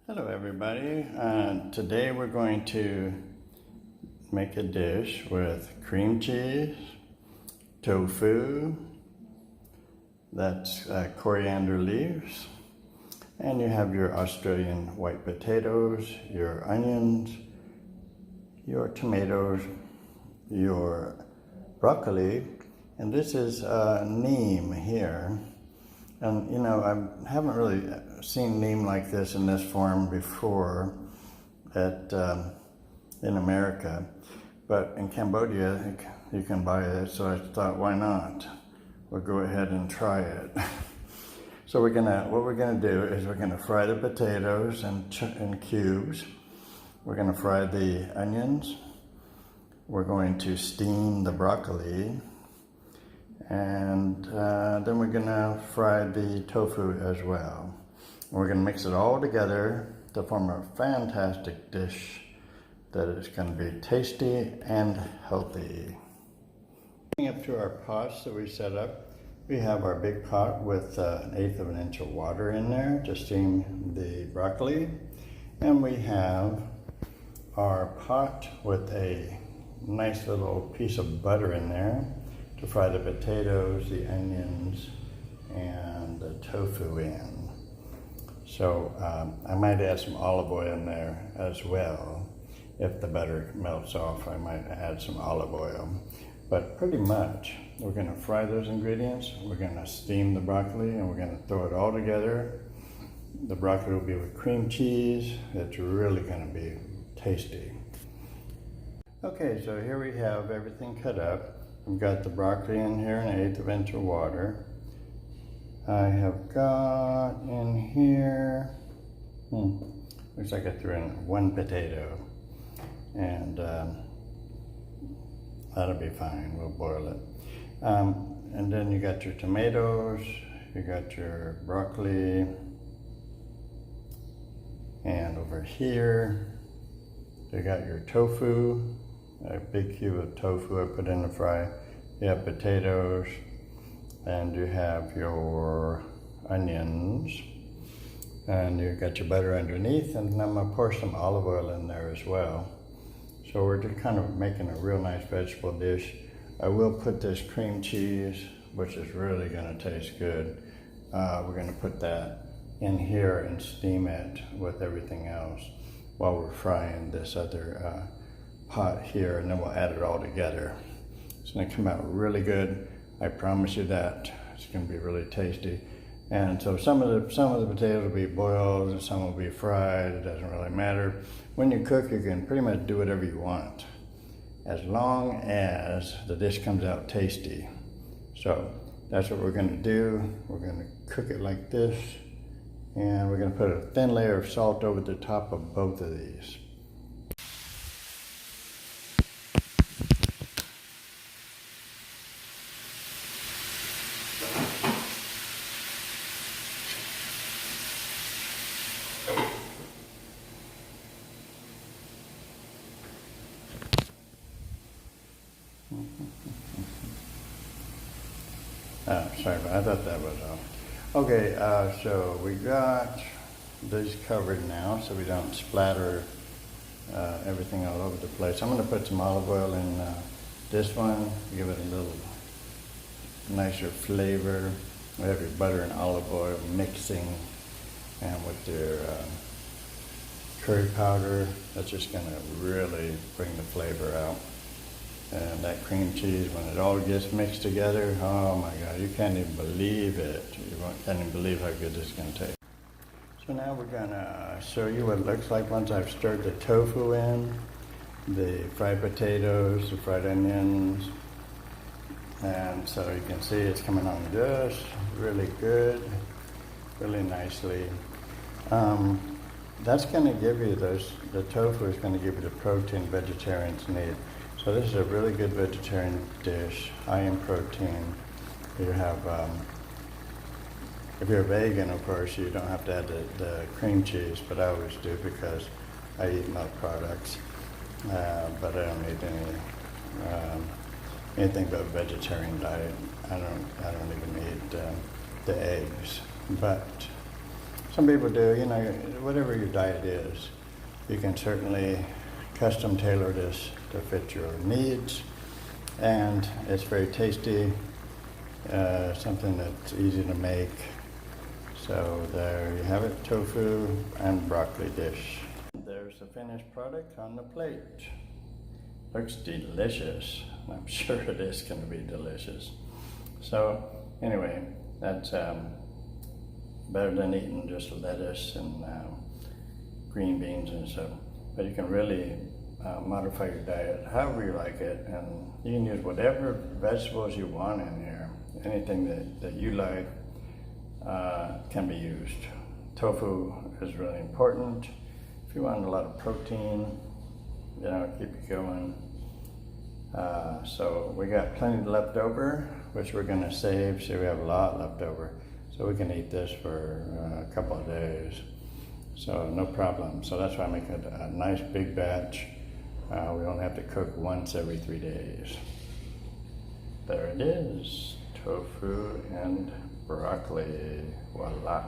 Hello everybody. Today we're going to make a dish with cream cheese, tofu, that's coriander leaves, and you have your Australian white potatoes, your onions, your tomatoes, your broccoli, and this is neem here. And you know, I haven't really seen neem like this in this form before in America, but in Cambodia you can buy it, so I thought, why not? We'll go ahead and try it. So what we're gonna do is we're gonna fry the potatoes in cubes. We're gonna fry the onions. We're going to steam the broccoli. And then we're gonna fry the tofu as well. We're gonna mix it all together to form a fantastic dish that is gonna be tasty and healthy. Up to our pots that we set up, we have our big pot with 1/8 of an inch of water in there to steam the broccoli. And we have our pot with a nice little piece of butter in there to fry the potatoes, the onions, and the tofu in. So I might add some olive oil in there as well. If the butter melts off, I might add some olive oil. But pretty much, we're gonna fry those ingredients, we're gonna steam the broccoli, and we're gonna throw it all together. The broccoli will be with cream cheese. It's really gonna be tasty. Okay, so here we have everything cut up. We've got the broccoli in here in 1/8 of an inch of water. I have got in here, looks like I threw in 1 potato, and that'll be fine, we'll boil it. And then you got your tomatoes, you got your broccoli, and over here, you got your tofu. A big cube of tofu I put in the fry. You have potatoes, and you have your onions, and you got your butter underneath, and I'm gonna pour some olive oil in there as well. So we're just kind of making a real nice vegetable dish. I will put this cream cheese, which is really gonna taste good. We're gonna put that in here and steam it with everything else while we're frying this other pot here, and then we'll add it all together. It's gonna come out really good. I promise you that. It's gonna be really tasty. And so some of the potatoes will be boiled and some will be fried. It doesn't really matter. When you cook, you can pretty much do whatever you want, as long as the dish comes out tasty. So that's what we're gonna do. We're gonna cook it like this, and we're gonna put a thin layer of salt over the top of both of these. Oh, sorry, I thought that was all. Okay, so we got these covered now so we don't splatter everything all over the place. I'm going to put some olive oil in this one, give it a little nicer flavor. We have your butter and olive oil mixing, and with your curry powder, that's just going to really bring the flavor out. And that cream cheese, when it all gets mixed together, oh my God, you can't even believe it. You can't even believe how good this is going to taste. So now we're going to show you what it looks like once I've stirred the tofu in, the fried potatoes, the fried onions. And so you can see it's coming on just really good, really nicely. That's going to give you the tofu is going to give you the protein vegetarians need. So this is a really good vegetarian dish, high in protein. You have, if you're a vegan, of course, you don't have to add the cream cheese, but I always do because I eat milk products. But I don't eat anything but vegetarian diet. I don't even eat the eggs. But some people do, you know, whatever your diet is, you can certainly custom tailor this to fit your needs. And it's very tasty, something that's easy to make. So there you have it, tofu and broccoli dish. There's the finished product on the plate. Looks delicious. I'm sure it is going to be delicious. So anyway, that's better than eating just lettuce and green beans and stuff. But you can really modify your diet however you like it, and you can use whatever vegetables you want in here. Anything that you like can be used. Tofu is really important. If you want a lot of protein, you know, keep it going. So we got plenty left over, which we're gonna save. So we have a lot left over. So we can eat this for a couple of days. So no problem. So that's why I make it a nice big batch. We only have to cook once every 3 days. There it is, tofu and broccoli, voila.